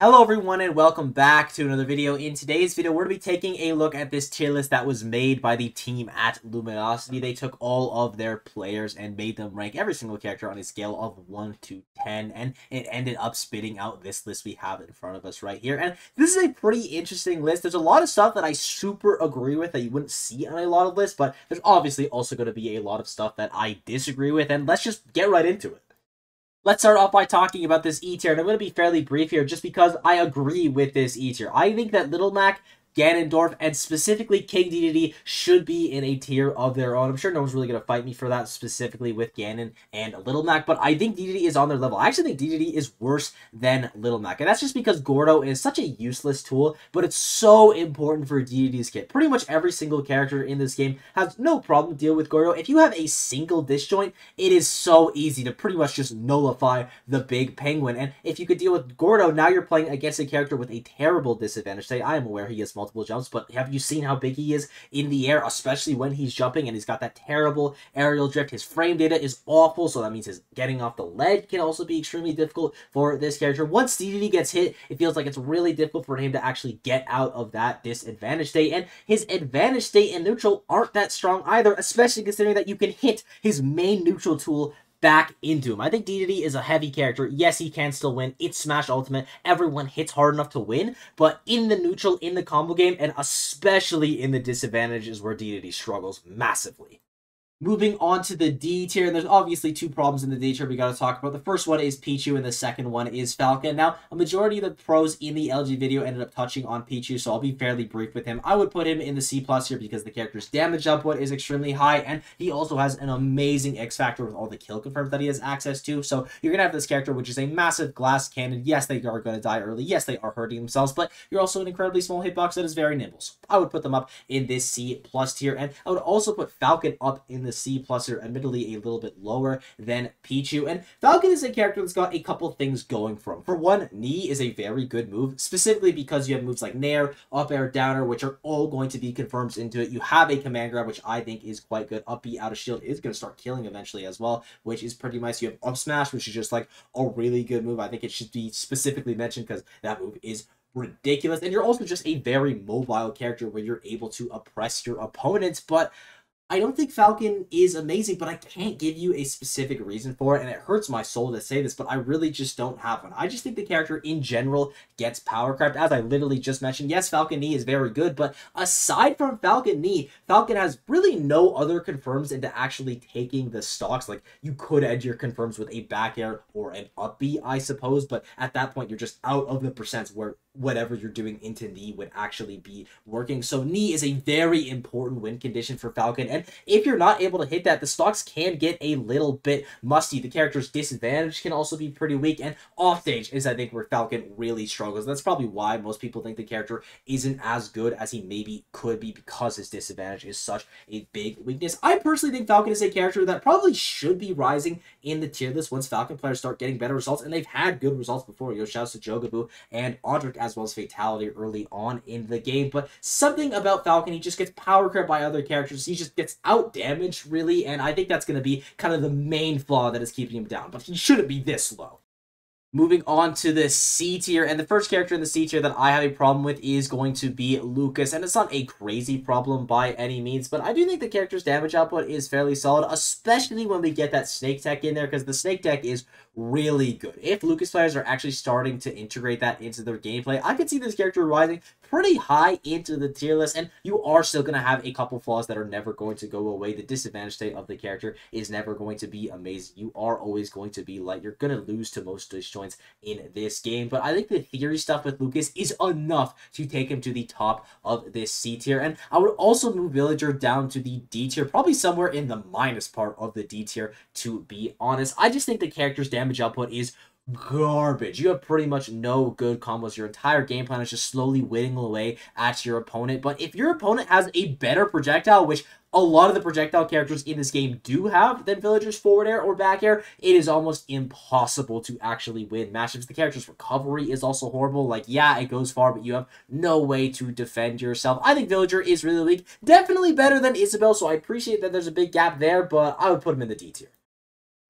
Hello everyone and welcome back to another video. In today's video, we're going to be taking a look at this tier list that was made by the team at Luminosity. They took all of their players and made them rank every single character on a scale of 1 to 10, and it ended up spitting out this list we have in front of us right here. And this is a pretty interesting list. There's a lot of stuff that I super agree with that you wouldn't see on a lot of lists, but there's obviously also going to be a lot of stuff that I disagree with, and let's just get right into it. Let's start off by talking about this E tier, and I'm going to be fairly brief here just because I agree with this E tier. I think that Little Mac, Ganondorf, and specifically King Dedede should be in a tier of their own. I'm sure no one's really going to fight me for that specifically with Ganon and Little Mac, but I think Dedede is on their level. I actually think Dedede is worse than Little Mac, and that's just because Gordo is such a useless tool, but it's so important for Dedede's kit. Pretty much every single character in this game has no problem dealing with Gordo. If you have a single disjoint, it is so easy to pretty much just nullify the big penguin, and if you could deal with Gordo, now you're playing against a character with a terrible disadvantage. Say, I am aware he has multiple jumps, but have you seen how big he is in the air, especially when he's jumping, and he's got that terrible aerial drift. His frame data is awful, so that means his getting off the ledge can also be extremely difficult for this character. Once Dedede gets hit, it feels like it's really difficult for him to actually get out of that disadvantage state, and his advantage state and neutral aren't that strong either, especially considering that you can hit his main neutral tool back into him. I think Dedede is a heavy character. Yes, he can still win. It's Smash Ultimate. Everyone hits hard enough to win, but in the neutral, in the combo game, and especially in the disadvantage is where Dedede struggles massively. Moving on to the D tier, and there's obviously two problems in the D tier we got to talk about. The first one is Pichu, and the second one is Falcon. Now, a majority of the pros in the LG video ended up touching on Pichu, so I'll be fairly brief with him. I would put him in the C+ here because the character's damage output is extremely high, and he also has an amazing X factor with all the kill confirms that he has access to. So you're going to have this character, which is a massive glass cannon. Yes, they are going to die early. Yes, they are hurting themselves, but you're also an incredibly small hitbox that is very nimble. So I would put them up in this C+ tier, and I would also put Falcon up in the C+ tier, admittedly a little bit lower than Pichu. And Falcon is a character that's got a couple things going for him. For one, Knee is a very good move, specifically because you have moves like Nair, Up Air, Down Air, which are all going to be confirms into it. You have a Command Grab, which I think is quite good. Up B, Out of Shield is going to start killing eventually as well, which is pretty nice. You have Up Smash, which is just like a really good move. I think it should be specifically mentioned because that move is ridiculous. And you're also just a very mobile character where you're able to oppress your opponents, but I don't think Falcon is amazing, but I can't give you a specific reason for it, and it hurts my soul to say this, but I really just don't have one. I just think the character in general gets power crept, as I literally just mentioned. Yes, Falcon Knee is very good, but aside from Falcon Knee, Falcon has really no other confirms into actually taking the stocks. Like, you could edge your confirms with a back air or an up B, I suppose, but at that point, you're just out of the percents where whatever you're doing into Knee would actually be working. So Knee is a very important win condition for Falcon, and if you're not able to hit that, the stocks can get a little bit musty. The character's disadvantage can also be pretty weak, and offstage is, I think, where Falcon really struggles. That's probably why most people think the character isn't as good as he maybe could be, because his disadvantage is such a big weakness. I personally think Falcon is a character that probably should be rising in the tier list once Falcon players start getting better results, and they've had good results before. Shouts to Jogaboo and Audric, as well as Fatality early on in the game, but something about Falcon, he just gets power crept by other characters. He just gets out damaged, really, and I think that's going to be kind of the main flaw that is keeping him down, but he shouldn't be this low. Moving on to the C tier, and the first character in the C tier that I have a problem with is going to be Lucas, and it's not a crazy problem by any means, but I do think the character's damage output is fairly solid, especially when we get that Snake Tech in there, because the Snake Tech is really good. If Lucas players are actually starting to integrate that into their gameplay, I could see this character rising pretty high into the tier list, and you are still going to have a couple flaws that are never going to go away. The disadvantage state of the character is never going to be amazing. You are always going to be light. You're going to lose to most disjoints in this game, but I think the theory stuff with Lucas is enough to take him to the top of this C tier, and I would also move Villager down to the D tier, probably somewhere in the minus part of the D tier, to be honest. I just think the character's damage output is garbage. You have pretty much no good combos. Your entire game plan is just slowly whittling away at your opponent. But if your opponent has a better projectile, which a lot of the projectile characters in this game do have than Villager's forward air or back air, it is almost impossible to actually win matchups. The character's recovery is also horrible. Like, yeah, it goes far, but you have no way to defend yourself. I think Villager is really weak. Definitely better than Isabelle, so I appreciate that there's a big gap there, but I would put him in the D tier.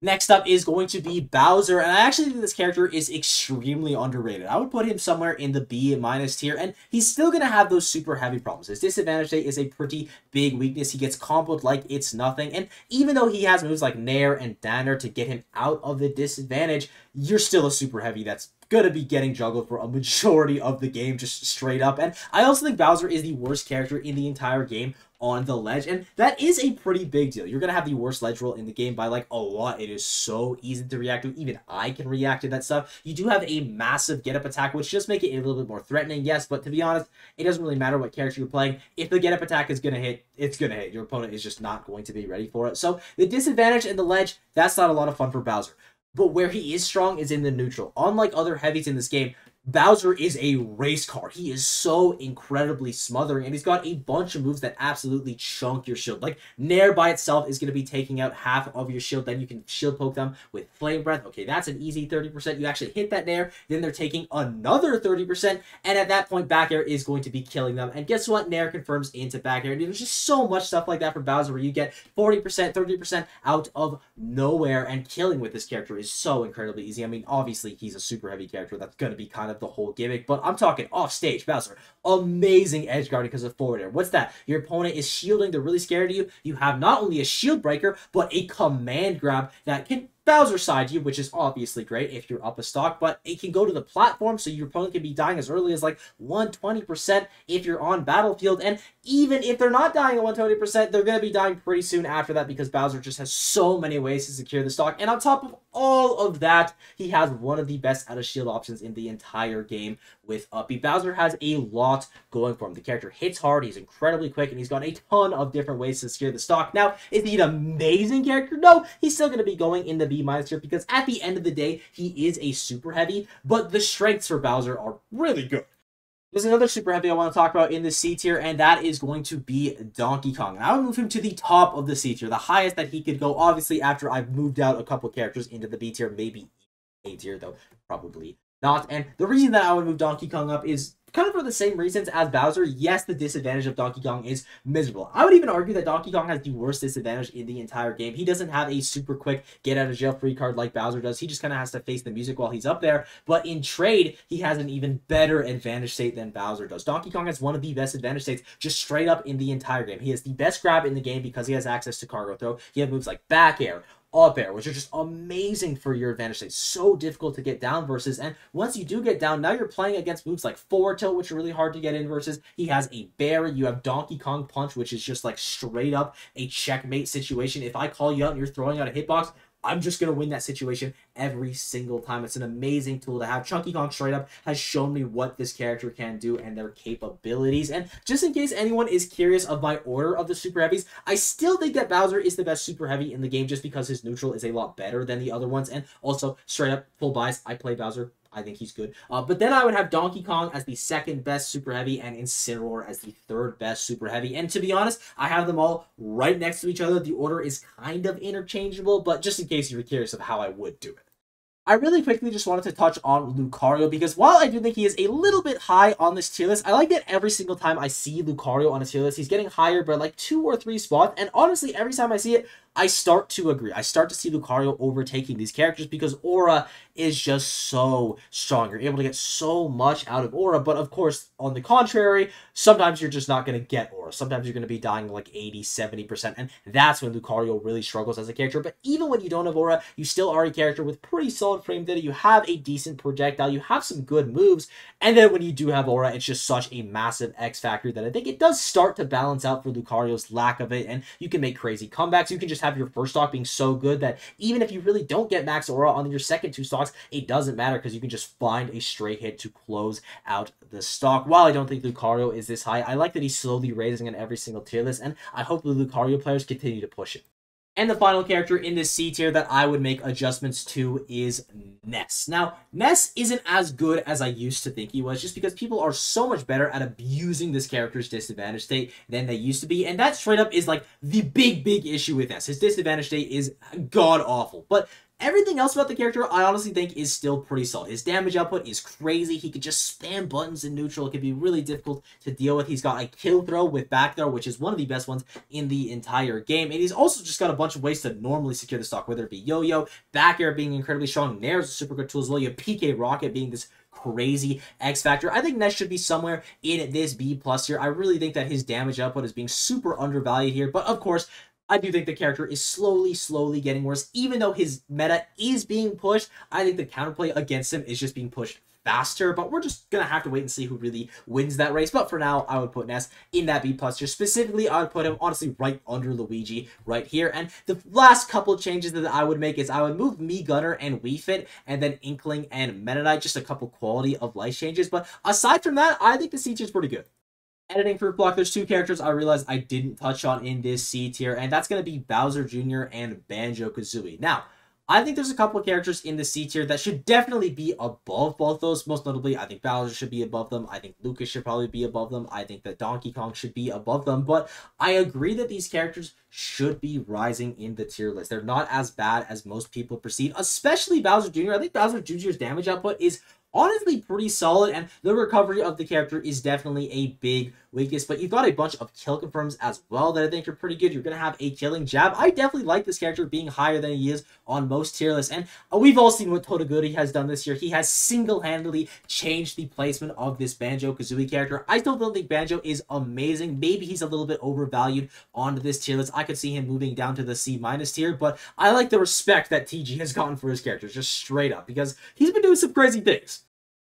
Next up is going to be Bowser, and I actually think this character is extremely underrated. I would put him somewhere in the B- tier, and he's still going to have those super heavy problems. His disadvantage state is a pretty big weakness. He gets comboed like it's nothing, and even though he has moves like Nair and Danner to get him out of the disadvantage, you're still a super heavy that's going to be getting juggled for a majority of the game, just straight up. And I also think Bowser is the worst character in the entire game on the ledge, and that is a pretty big deal. You're gonna have the worst ledge roll in the game by like a lot. It is so easy to react to. Even I can react to that stuff. You do have a massive get up attack, which just make it a little bit more threatening, yes, but to be honest, it doesn't really matter what character you're playing. If the get up attack is gonna hit, it's gonna hit. Your opponent is just not going to be ready for it. So the disadvantage in the ledge, that's not a lot of fun for Bowser. But where he is strong is in the neutral. Unlike other heavies in this game, Bowser is a race car. He is so incredibly smothering, and he's got a bunch of moves that absolutely chunk your shield. Like, Nair by itself is going to be taking out half of your shield. Then you can shield poke them with Flame Breath. Okay, that's an easy 30%. You actually hit that Nair, then they're taking another 30%, and at that point, back air is going to be killing them. And guess what? Nair confirms into back air. And there's just so much stuff like that for Bowser where you get 40%, 30% out of nowhere, and killing with this character is so incredibly easy. I mean, obviously, he's a super heavy character. That's going to be kind of the whole gimmick, but I'm talking off stage. Bowser, amazing edge guarding because of forward air. What's that? Your opponent is shielding, they're really scared of you. You have not only a shield breaker, but a command grab that can Bowser side you, which is obviously great if you're up a stock, but it can go to the platform, so your opponent can be dying as early as like 120% if you're on battlefield, and even if they're not dying at 120%, they're going to be dying pretty soon after that because Bowser just has so many ways to secure the stock, and on top of all of that, he has one of the best out of shield options in the entire game with Uppy. Bowser has a lot going for him. The character hits hard, he's incredibly quick, and he's got a ton of different ways to secure the stock. Now, is he an amazing character? No, he's still going to be going in the B- tier because at the end of the day, he is a super heavy, but the strengths for Bowser are really good. There's another super heavy I want to talk about in the C tier, and that is going to be Donkey Kong. And I would move him to the top of the C tier, the highest that he could go, obviously, after I've moved out a couple characters into the B tier, maybe A tier, though probably not. And the reason that I would move Donkey Kong up is kind of for the same reasons as Bowser. Yes, the disadvantage of Donkey Kong is miserable. I would even argue that Donkey Kong has the worst disadvantage in the entire game. He doesn't have a super quick get out of jail free card like Bowser does. He just kind of has to face the music while he's up there. But in trade, he has an even better advantage state than Bowser does. Donkey Kong has one of the best advantage states just straight up in the entire game. He has the best grab in the game because he has access to cargo throw. He has moves like back air, up air, which are just amazing for your advantage state. So difficult to get down versus, and once you do get down, now you're playing against moves like forward tilt, which are really hard to get in versus. He has a berry. You have Donkey Kong punch, which is just like straight up a checkmate situation. If I call you out and you're throwing out a hitbox, I'm just going to win that situation every single time. It's an amazing tool to have. Chunky Kong straight up has shown me what this character can do and their capabilities. And just in case anyone is curious of my order of the super heavies, I still think that Bowser is the best super heavy in the game just because his neutral is a lot better than the other ones. And also, straight up, full bias, I play Bowser. I think he's good. But then I would have Donkey Kong as the second best super heavy and Incineroar as the third best super heavy. And to be honest, I have them all right next to each other. The order is kind of interchangeable, but just in case you were curious of how I would do it. I really quickly just wanted to touch on Lucario because while I do think he is a little bit high on this tier list, I like that every single time I see Lucario on a tier list, he's getting higher by like 2 or 3 spots. And honestly, every time I see it, I start to agree. I start to see Lucario overtaking these characters because Aura is just so strong. You're able to get so much out of Aura, but of course, on the contrary, sometimes you're just not going to get Aura. Sometimes you're going to be dying like 80, 70%, and that's when Lucario really struggles as a character. But even when you don't have Aura, you still are a character with pretty solid frame data. You have a decent projectile. You have some good moves, and then when you do have Aura, it's just such a massive X factor that I think it does start to balance out for Lucario's lack of it, and you can make crazy comebacks. You can just have your first stock being so good that even if you really don't get max Aura on your second 2 stocks, it doesn't matter because you can just find a straight hit to close out the stock. While I don't think Lucario is this high, I like that he's slowly raising in every single tier list, and I hope the Lucario players continue to push it. And the final character in this C tier that I would make adjustments to is Ness. Now, Ness isn't as good as I used to think he was just because people are so much better at abusing this character's disadvantage state than they used to be. And that straight up is like the big issue with Ness. His disadvantage state is god-awful. But Everything else about the character, I honestly think is still pretty solid. His damage output is crazy. He could just spam buttons in neutral. It could be really difficult to deal with. He's got a kill throw with back throw, which is one of the best ones in the entire game. And he's also just got a bunch of ways to normally secure the stock, whether it be yo-yo, back air being incredibly strong, Nair's a super good tool as well. You have PK Rocket being this crazy X factor. I think Ness should be somewhere in this B+ here. I really think that his damage output is being super undervalued here, but of course, I do think the character is slowly getting worse. Even though his meta is being pushed, I think the counterplay against him is just being pushed faster, but we're just gonna have to wait and see who really wins that race. But for now, I would put Ness in that B+ here. Specifically, I would put him honestly right under Luigi right here. And the last couple changes that I would make is I would move Me Gunner and Wii Fit, and then Inkling and Meta Knight, just a couple quality of life changes. But aside from that, I think the C tier is pretty good. Editing fruit block, there's two characters I realized I didn't touch on in this C tier, and that's going to be Bowser Jr. and Banjo-Kazooie. Now, I think there's a couple of characters in the C tier that should definitely be above both those. Most notably, I think Bowser should be above them. I think Lucas should probably be above them. I think that Donkey Kong should be above them. But I agree that these characters should be rising in the tier list. They're not as bad as most people perceive, especially Bowser Jr. I think Bowser Jr.'s damage output is honestly pretty solid, and the recovery of the character is definitely a big weakness, but you've got a bunch of kill confirms as well that I think are pretty good. You're going to have a killing jab. I definitely like this character being higher than he is on most tier lists, and we've all seen what Totoguri has done this year. He has single-handedly changed the placement of this Banjo-Kazooie character. I still don't think Banjo is amazing. Maybe he's a little bit overvalued on this tier list. I could see him moving down to the C- tier, but I like the respect that TG has gotten for his characters, just straight up, because he's been doing some crazy things.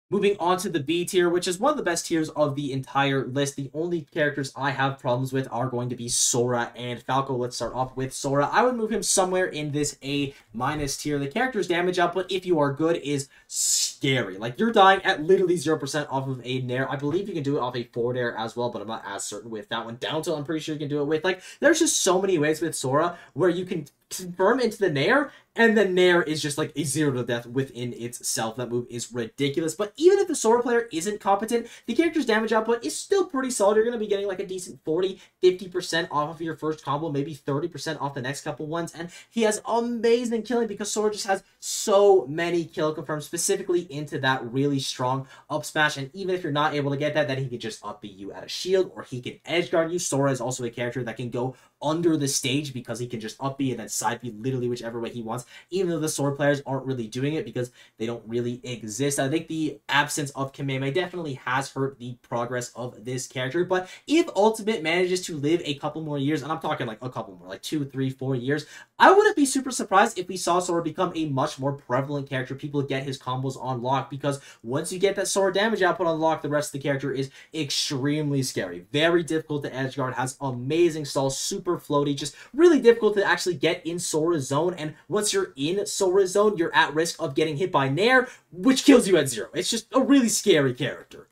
Moving on to the B tier, which is one of the best tiers of the entire list. The only characters I have problems with are going to be Sora and Falco. Let's start off with Sora. I would move him somewhere in this A- tier. The character's damage output, if you are good, is scary. Like, you're dying at literally 0% off of a Nair. I believe you can do it off a forward air as well, but I'm not as certain with that one. Down tilt, I'm pretty sure you can do it with. Like, there's just so many ways with Sora where you can confirm into the Nair, and the Nair is just like a 0 to death within itself. That move is ridiculous. But even if the Sora player isn't competent, the character's damage output is still pretty solid. You're going to be getting like a decent 40-50% off of your first combo, maybe 30% off the next couple ones. And he has amazing killing because Sora just has so many kill confirms, specifically into that really strong up smash. And even if you're not able to get that, then he can just up B you at a shield, or he can edge guard you. Sora is also a character that can go under the stage because he can just up B and then side B literally whichever way he wants, even though the Sora players aren't really doing it because they don't really exist. I think the absence of Kameme definitely has hurt the progress of this character, but if Ultimate manages to live a couple more years, and I'm talking like a couple more, like 2, 3, 4 years, I wouldn't be super surprised if we saw Sora become a much more prevalent character. People get his combos on lock, because once you get that Sora damage output on lock, the rest of the character is extremely scary. Very difficult to edge guard, has amazing stalls, super floaty, just really difficult to actually get in Sora's zone, and once you're in Sora's zone, you're at risk of getting hit by Nair, which kills you at 0. It's just a really scary character.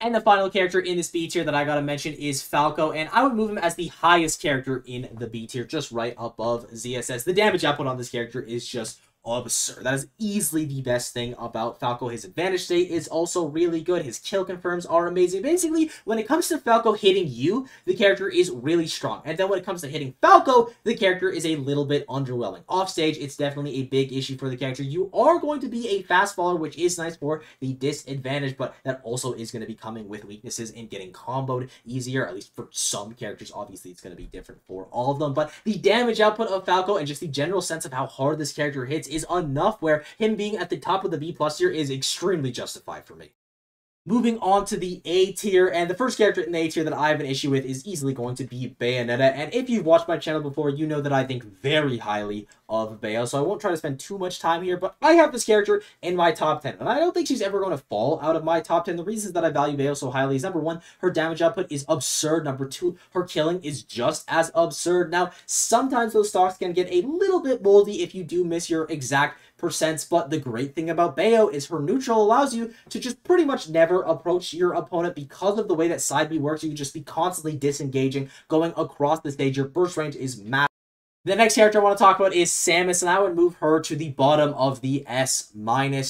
And the final character in this B tier that I gotta mention is Falco, and I would move him as the highest character in the B tier, just right above ZSS. The damage output on this character is just absurd. That is easily the best thing about Falco. His advantage state is also really good. His kill confirms are amazing. Basically, when it comes to Falco hitting you, the character is really strong. And then when it comes to hitting Falco, the character is a little bit underwhelming. Offstage, it's definitely a big issue for the character. You are going to be a fast faller, which is nice for the disadvantage, but that also is going to be coming with weaknesses in getting comboed easier, at least for some characters. Obviously, it's going to be different for all of them, but the damage output of Falco and just the general sense of how hard this character hits is enough where him being at the top of the B+ tier is extremely justified for me. Moving on to the A tier, and the first character in the A tier that I have an issue with is easily going to be Bayonetta, and if you've watched my channel before, you know that I think very highly of Bayo, so I won't try to spend too much time here, but I have this character in my top 10, and I don't think she's ever going to fall out of my top 10. The reasons that I value Bayo so highly is, number one, her damage output is absurd. Number two, her killing is just as absurd. Now, sometimes those stocks can get a little bit moldy if you do miss your exact percents, but the great thing about Bayo is her neutral allows you to just pretty much never approach your opponent because of the way that side B works. You can just be constantly disengaging, going across the stage. Your burst range is massive. The next character I want to talk about is Samus, and I would move her to the bottom of the S-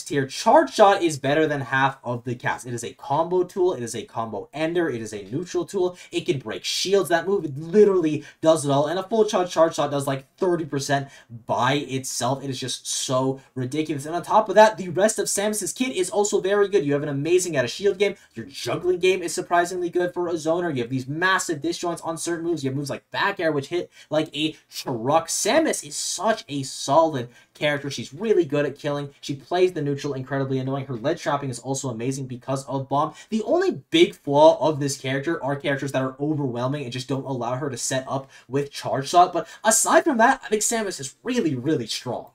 tier. Charge Shot is better than half of the cast. It is a combo tool, it is a combo ender, it is a neutral tool, it can break shields. That move literally does it all, and a full charge Charge Shot does like 30% by itself. It is just so ridiculous. And on top of that, the rest of Samus's kit is also very good. You have an amazing out of shield game, your juggling game is surprisingly good for a zoner, you have these massive disjoints on certain moves, you have moves like back air, which hit like a rock. Samus is such a solid character. She's really good at killing. She plays the neutral incredibly annoying. Her ledge trapping is also amazing because of Bomb. The only big flaw of this character are characters that are overwhelming and just don't allow her to set up with Charge Shot. But aside from that, I think Samus is really, really strong.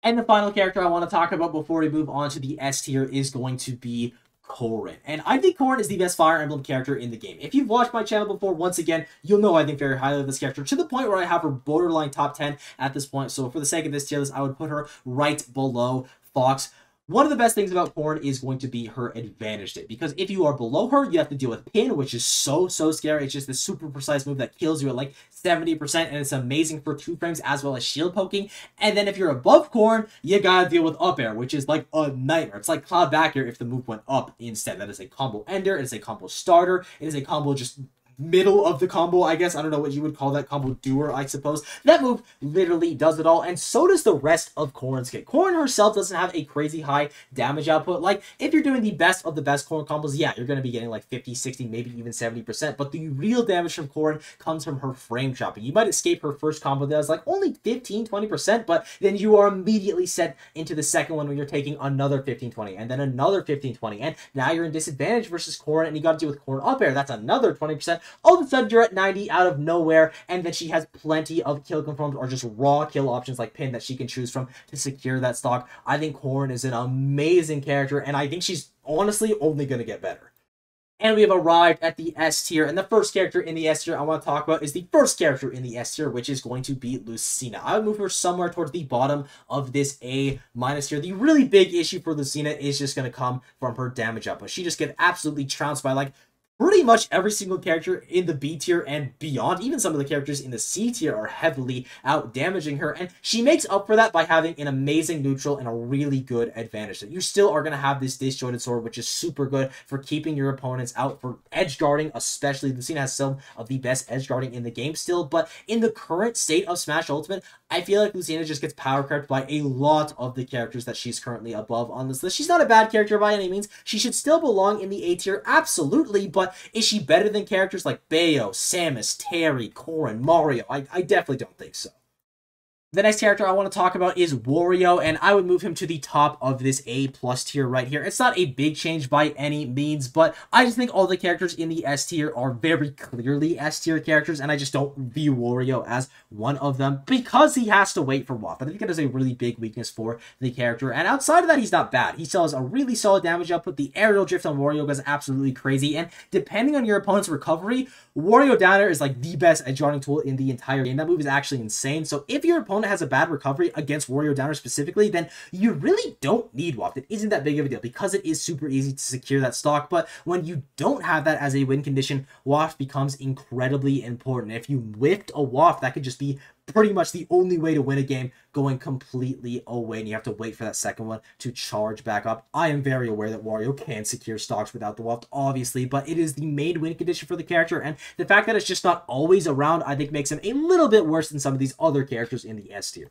And the final character I want to talk about before we move on to the S tier is going to be Corrin. And I think Corrin is the best Fire Emblem character in the game. If you've watched my channel before, once again, you'll know I think very highly of this character, to the point where I have her borderline top 10 at this point. So for the sake of this tier list, I would put her right below Fox. One of the best things about Corrin is going to be her advantage state, because if you are below her, you have to deal with Pin, which is so scary. It's just this super precise move that kills you at like 70%, and it's amazing for 2 frames as well as shield poking. And then if you're above Corrin, you gotta deal with up air, which is like a nightmare. It's like Cloud back air if the move went up instead. That is a combo ender, it is a combo starter, it is a combo just middle of the combo, I guess. I don't know what you would call that, combo doer, I suppose. That move literally does it all, and so does the rest of Corrin's kit. Corrin herself doesn't have a crazy high damage output. Like, if you're doing the best of the best Corrin combos, yeah, you're going to be getting like 50, 60, maybe even 70%, but the real damage from Corrin comes from her frame trapping. You might escape her first combo that is like only 15, 20%, but then you are immediately set into the second one when you're taking another 15, 20, and then another 15, 20, and now you're in disadvantage versus Corrin, and you got to deal with Corrin up air. That's another 20%. All of a sudden, you're at 90 out of nowhere, and then she has plenty of kill confirmed or just raw kill options like Pin that she can choose from to secure that stock. I think Corrin is an amazing character, and I think she's honestly only going to get better. And we have arrived at the S tier, and the first character in the S tier I want to talk about is the first character in the S tier, which is going to be Lucina. I would move her somewhere towards the bottom of this A- tier. The really big issue for Lucina is just going to come from her damage output. She just gets absolutely trounced by like pretty much every single character in the B tier and beyond. Even some of the characters in the C tier are heavily out damaging her, and she makes up for that by having an amazing neutral and a really good advantage. So you still are going to have this disjointed sword, which is super good for keeping your opponents out, for edge guarding especially. Lucina has some of the best edge guarding in the game still, but in the current state of Smash Ultimate, I feel like Lucina just gets power crept by a lot of the characters that she's currently above on this list. She's not a bad character by any means. She should still belong in the A tier, absolutely, but is she better than characters like Bayo, Samus, Terry, Corrin, Mario? I definitely don't think so. The next character I want to talk about is Wario, and I would move him to the top of this A+ tier right here. It's not a big change by any means, but I just think all the characters in the S tier are very clearly S tier characters, and I just don't view Wario as one of them because he has to wait for Waft. I think that is a really big weakness for the character, and outside of that, he's not bad. He still has a really solid damage output. The aerial drift on Wario goes absolutely crazy, and depending on your opponent's recovery, Wario Downer is like the best edge guarding tool in the entire game. That move is actually insane. So if your opponent has a bad recovery against Wario Downer specifically, then you really don't need Waft. It isn't that big of a deal because it is super easy to secure that stock. But when you don't have that as a win condition, Waft becomes incredibly important. If you whiffed a Waft, that could just be pretty much the only way to win a game, going completely away, and you have to wait for that second one to charge back up. I am very aware that Wario can secure stocks without the Waft, obviously, but it is the main win condition for the character, and the fact that it's just not always around, I think, makes him a little bit worse than some of these other characters in the S tier.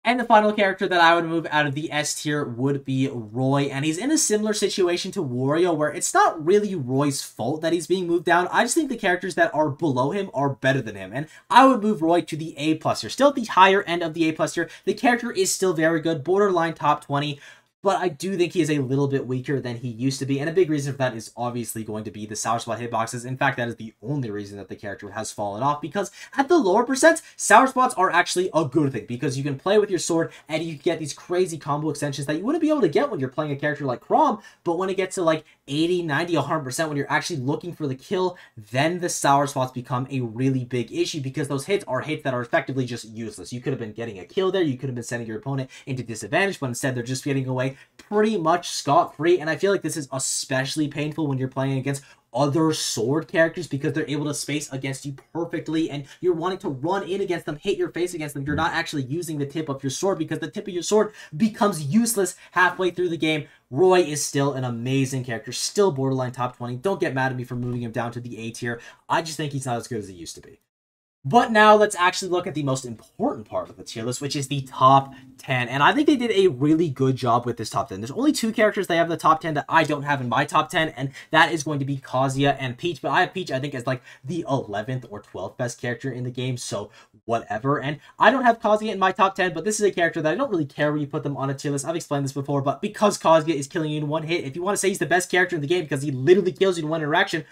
And the final character that I would move out of the S tier would be Roy, and he's in a similar situation to Wario, where it's not really Roy's fault that he's being moved down. I just think the characters that are below him are better than him, and I would move Roy to the A+ tier. Still at the higher end of the A+ tier. The character is still very good, borderline top 20, but I do think he is a little bit weaker than he used to be, and a big reason for that is obviously going to be the Sour Spot hitboxes. In fact, that is the only reason that the character has fallen off, because at the lower percents, Sour Spots are actually a good thing, because you can play with your sword, and you get these crazy combo extensions that you wouldn't be able to get when you're playing a character like Chrom, but when it gets to like 80, 90, 100%, when you're actually looking for the kill, then the Sour Spots become a really big issue, because those hits are hits that are effectively just useless. You could have been getting a kill there, you could have been sending your opponent into disadvantage, but instead they're just getting away pretty much scot-free, and I feel like this is especially painful when you're playing against other sword characters because they're able to space against you perfectly, and you're wanting to run in against them, hit your face against them. You're not actually using the tip of your sword because the tip of your sword becomes useless halfway through the game. Roy is still an amazing character, still borderline top 20. Don't get mad at me for moving him down to the A tier. I just think he's not as good as he used to be. But now let's actually look at the most important part of the tier list, which is the top 10. And I think they did a really good job with this top 10. There's only 2 characters they have in the top 10 that I don't have in my top 10, and that is going to be Kazuya and Peach. But I have Peach, I think, as like the 11th or 12th best character in the game, so whatever. And I don't have Kazuya in my top 10, but this is a character that I don't really care where you put them on a tier list. I've explained this before, but because Kazuya is killing you in one hit, if you want to say he's the best character in the game because he literally kills you in one interaction,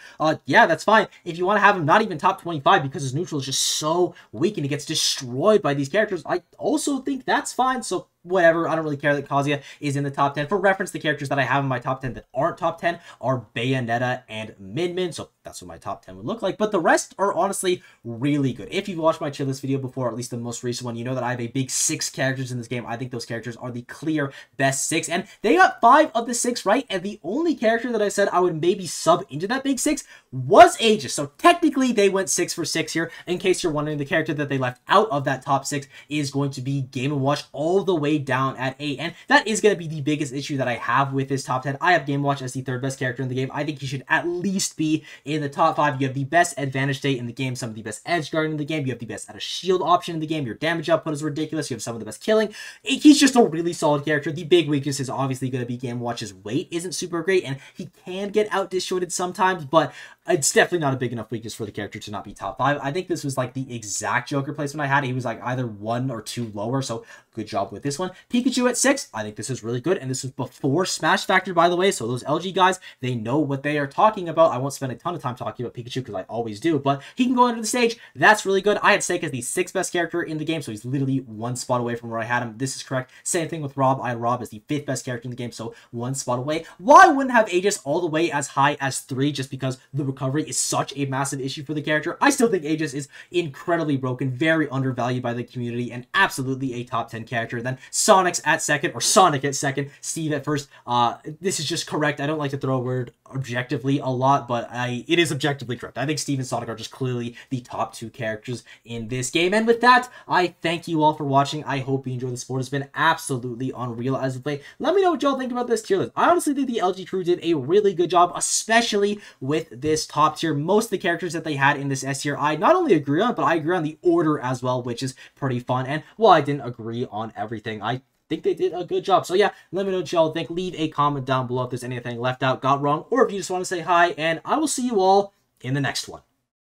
yeah, that's fine. If you want to have him not even top 25 because his neutral is just so weak and he gets destroyed by these characters, I also think that's fine. So whatever, I don't really care that Kazuya is in the top 10. For reference, the characters that I have in my top 10 that aren't top 10 are Bayonetta and Min Min, so that's what my top 10 would look like. But the rest are honestly really good. If you've watched my tier list video before, or at least the most recent one, you know that I have a big 6 characters in this game. I think those characters are the clear best 6, and they got 5 of the 6 right, and the only character that I said I would maybe sub into that big 6 was Aegis. So technically, they went 6 for 6 here. In case you're wondering, the character that they left out of that top 6 is going to be Game & Watch all the way down at 8, and that is going to be the biggest issue that I have with this top 10. I have Game & Watch as the 3rd best character in the game. I think he should at least be in the top 5. You have the best advantage state in the game, some of the best edge guard in the game, you have the best out of shield option in the game, your damage output is ridiculous, you have some of the best killing. He's just a really solid character. The big weakness is obviously going to be Game & Watch's weight isn't super great, and he can get out disjointed sometimes, but it's definitely not a big enough weakness for the character to not be top 5. I think this was like the exact Joker placement I had. He was like either 1 or 2 lower, so good job with this one. Pikachu at 6, I think this is really good, and this was before Smash Factor, by the way, so those LG guys, they know what they are talking about. I won't spend a ton of time talking about Pikachu because I always do, but he can go under the stage. That's really good. I had Stake as the 6th best character in the game, so he's literally 1 spot away from where I had him. This is correct. Same thing with Rob. I had Rob as the 5th best character in the game, so 1 spot away. Why wouldn't have Aegis all the way as high as 3 just because the recovery is such a massive issue for the character? I still think Aegis is incredibly broken, very undervalued by the community, and absolutely a top 10 character. Then Sonic's at 2nd, or Sonic at 2nd, Steve at 1st. This is just correct. I don't like to throw a word objectively a lot, but it is objectively correct. I think Steve and Sonic are just clearly the top 2 characters in this game. And with that, I thank you all for watching. I hope you enjoyed the sport. It's been absolutely unreal as of late. Let me know what y'all think about this tier list. I honestly think the LG crew did a really good job, especially with this top tier. Most of the characters that they had in this S tier, I not only agree on, but I agree on the order as well, which is pretty fun. And while I didn't agree on everything, I think they did a good job. So yeah, let me know what y'all think. Leave a comment down below if there's anything left out, got wrong, or if you just want to say hi, and I will see you all in the next one.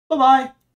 Bye-bye.